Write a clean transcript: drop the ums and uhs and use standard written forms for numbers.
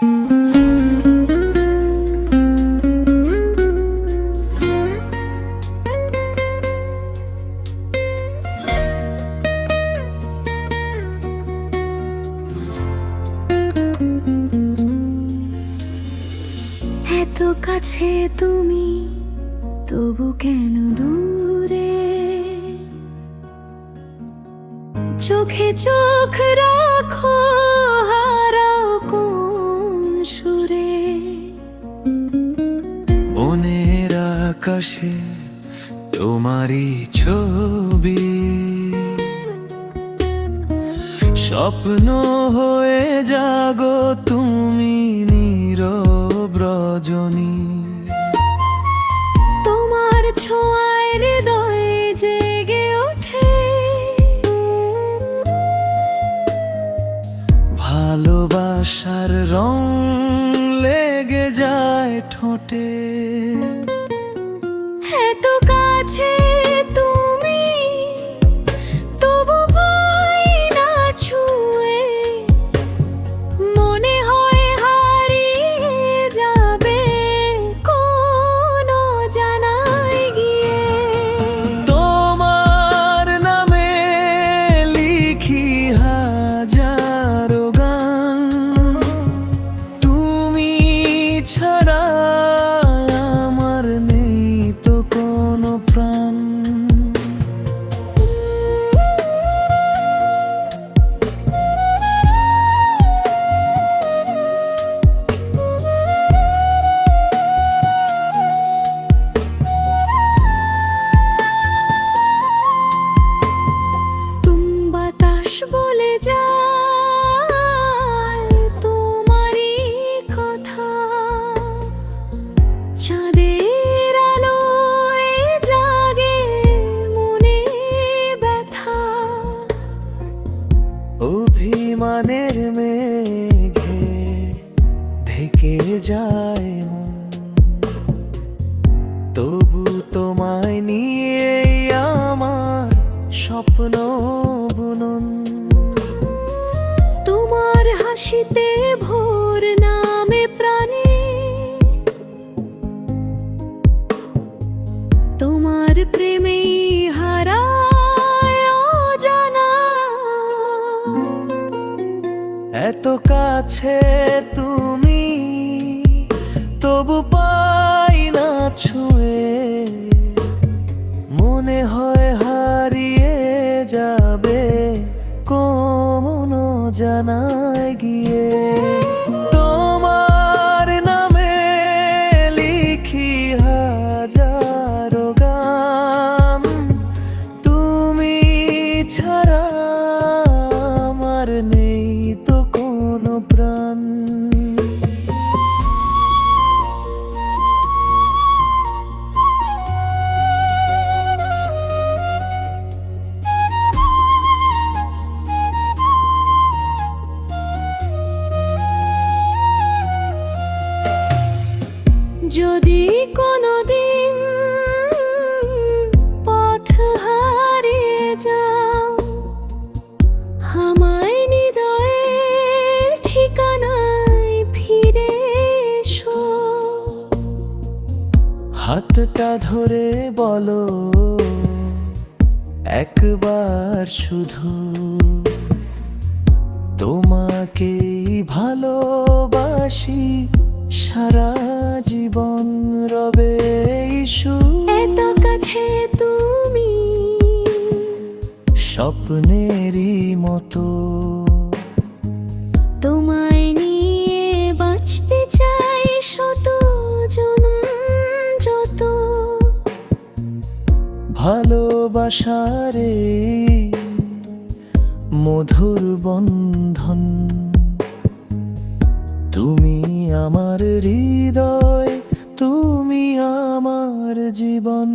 এত কাছে তুমি, তবু কেন দূরে? চোখে চোখ রাখো, হারাও কোন সুরে? মনের আকাশে তোমারই ছবি, স্বপ্ন হয়ে জাগো তুমি নীরব রজনী। তোমার ছোঁয়ায় হৃদয় জেগে ওঠে, ভালোবাসার রং লেগে যায় ঠোঁটে। এত কাছে তুমি, তবু পাই না ছুঁয়ে। মনে হয় হারিয়ে যাবে কোন জানায় গিয়ে। তোমার নামে লিখি হাজারো গান, তুমি ছাড়া আমার নেই তো কোনো প্রাণ। বাতাস বলে যায় তোমারই কথা, চাঁদের আলোয় জাগে মনে ব্যথা। অভিমানের মেঘে ঢেকে যায় মন, তবু তোমায় নিয়ে আমার স্বপ্ন বুনন। তোমার হাসিতে ভোর নামে প্রাণে, তোমার প্রেমেই হারায় অজানা। এত কাছে তুমি, তবু পাই না ছুঁয়ে। মনে হয় হারিয়ে যাবে কোন জানায় গিয়ে। তোমার নামে লিখি হাজারো গান, তুমি ছাড়া আমার নেই তো কোনো প্রাণ। যদি কোনোদিন পথ হারিয়ে যাও, আমায় হৃদয়ের ঠিকানায় ফিরে এসো। হাতটা ধরে বলো একবার শুধু, তোমাকেই ভালোবাসি সারা জীবন রবে সুর। এত কাছে তুমি, স্বপ্নেরই মতো তোমায় নিয়ে বাঁচতে চাই শত জন্ম যত। ভালোবাসারে মধুর বন্ধন, তুমি আমার হৃদয়, তুমি আমার জীবন।